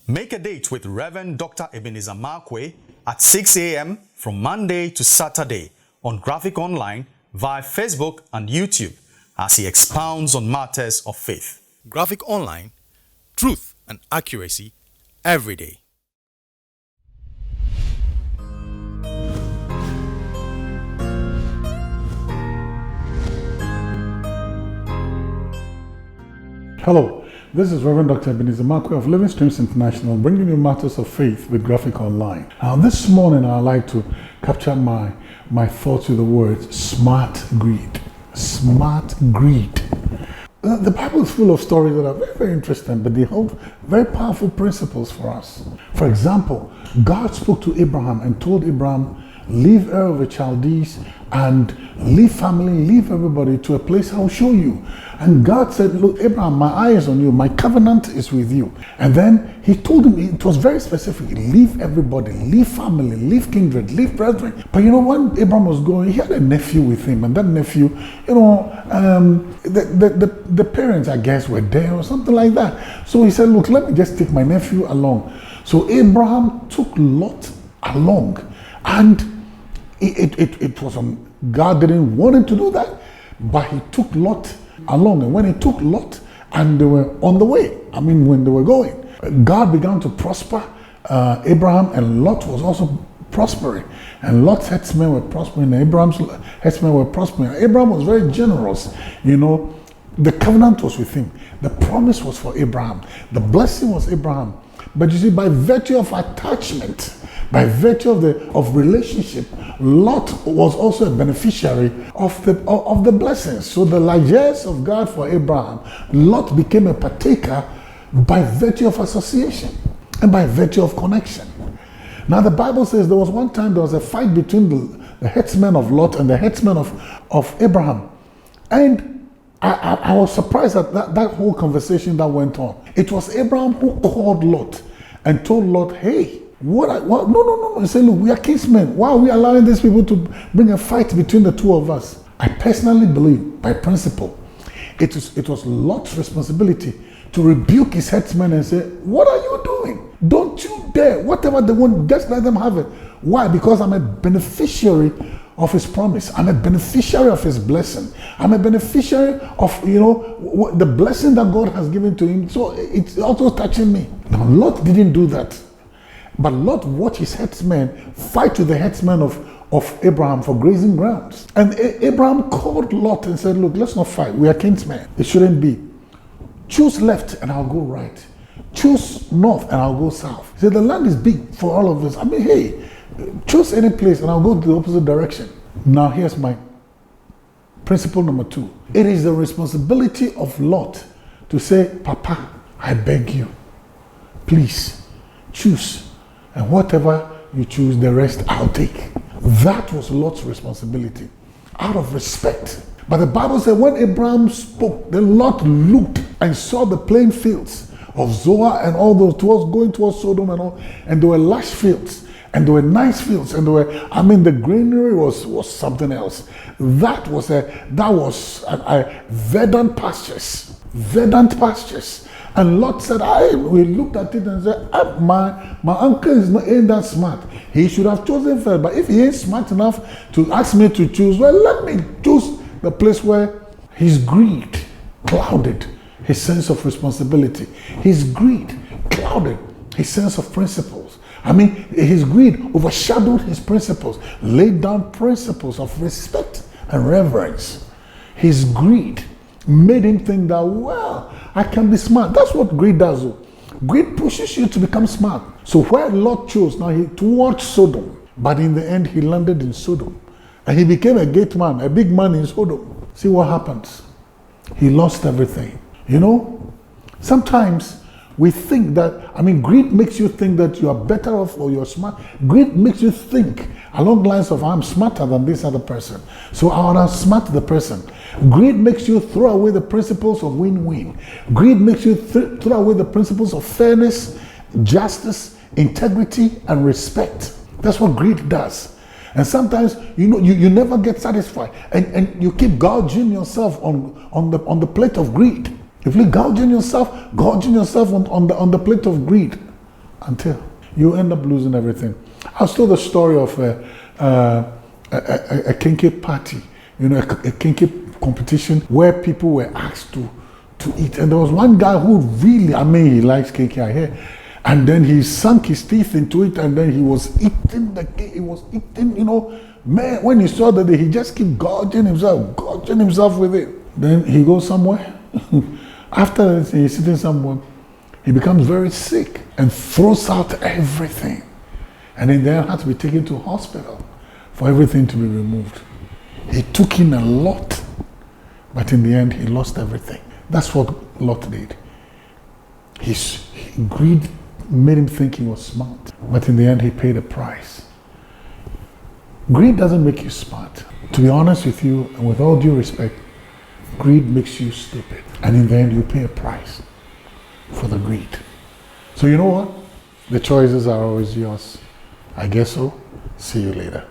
Make a date with Rev Dr Ebenezer Markwei at 6 a.m. from Monday to Saturday on Graphic Online via Facebook and YouTube as he expounds on matters of faith. Graphic Online, truth and accuracy every day. Hello, this is Rev Dr Ebenezer Markwei of Living Streams International, bringing you matters of faith with Graphic Online. Now, this morning I'd like to capture my thoughts with the word smart greed. Smart greed. The Bible is full of stories that are very, very interesting, but they hold very powerful principles for us. For example, God spoke to Abraham and told Abraham, leave Ur of the Chaldees and leave family, leave everybody to a place I'll show you. And God said, look, Abraham, my eye is on you, my covenant is with you. And then he told him, it was very specific, leave everybody, leave family, leave kindred, leave brethren. But you know, when Abraham was going, he had a nephew with him, and that nephew, you know, the parents, I guess, were there or something like that. So he said, look, let me just take my nephew along. So Abraham took Lot along. And it was God didn't want him to do that, but he took Lot along. And when he took Lot and they were on the way, when they were going, God began to prosper Abraham, and Lot was also prospering. And Lot's headsmen were prospering, and Abraham's headsmen were prospering. Abraham was very generous. You know, the covenant was with him. The promise was for Abraham. The blessing was Abraham. But you see, by virtue of attachment, by virtue of relationship, Lot was also a beneficiary of the blessings. So the largesse of God for Abraham, Lot became a partaker by virtue of association and by virtue of connection. Now the Bible says there was one time there was a fight between the headsmen of Lot and the headsmen of Abraham. And I was surprised at that whole conversation that went on. It was Abraham who called Lot and told Lot, hey, no. He said, look, we are kinsmen. Why are we allowing these people to bring a fight between the two of us? I personally believe, by principle, it was Lot's responsibility to rebuke his headsmen and say, what are you doing? Don't you dare. Whatever they want, just let them have it. Why? Because I'm a beneficiary of his promise. I'm a beneficiary of his blessing. I'm a beneficiary of, the blessing that God has given to him. So it's also touching me. Now, Lot didn't do that. But Lot watched his headsmen fight with the headsmen of Abraham for grazing grounds. And Abraham called Lot and said, look, let's not fight. We are kinsmen. It shouldn't be. Choose left and I'll go right. Choose north and I'll go south. He said, the land is big for all of us. Hey, choose any place and I'll go to the opposite direction. Now here's my principle number 2. It is the responsibility of Lot to say, Papa, I beg you, please choose. And whatever you choose, the rest I'll take. That was Lot's responsibility, out of respect. But the Bible said when Abraham spoke, then Lot looked and saw the plain fields of Zoar and all those going towards Sodom and all, and there were lush fields, and there were nice fields, and there were, the greenery was something else. That was verdant pastures. Verdant pastures. And Lot said, we looked at it and said, my uncle ain't that smart. He should have chosen first. But if he ain't smart enough to ask me to choose, well, let me choose the place where his greed clouded his sense of responsibility. His greed clouded his sense of principles. His greed overshadowed his principles, laid down principles of respect and reverence. His greed made him think that, well, I can be smart. That's what greed does. Greed pushes you to become smart. So where Lot chose, now he towards Sodom, but in the end he landed in Sodom, and he became a gate man, a big man in Sodom. See what happens? He lost everything. Sometimes we think that, greed makes you think that you are better off or you're smart. Greed makes you think along the lines of, I'm smarter than this other person, so I want to outsmart the person. Greed makes you throw away the principles of win-win. Greed makes you throw away the principles of fairness, justice, integrity, and respect. That's what greed does. And sometimes, you never get satisfied, and you keep gouging yourself on the plate of greed. If you gouging yourself on the plate of greed, until you end up losing everything. I'll tell the story of a kinky party, a kinky competition where people were asked to eat. And there was one guy who really, he likes kinky, I hear. And then he sunk his teeth into it, and then he was eating the cake. He was eating, man, when he saw that, he just keep gorging himself with it. Then he goes somewhere. After he's sitting somewhere, he becomes very sick and throws out everything. And then they had to be taken to hospital for everything to be removed. He took in a lot, but in the end, he lost everything. That's what Lot did. Greed made him think he was smart, but in the end, he paid a price. Greed doesn't make you smart. To be honest with you, and with all due respect, greed makes you stupid. And in the end, you pay a price for the greed. So you know what? The choices are always yours. I guess so. See you later.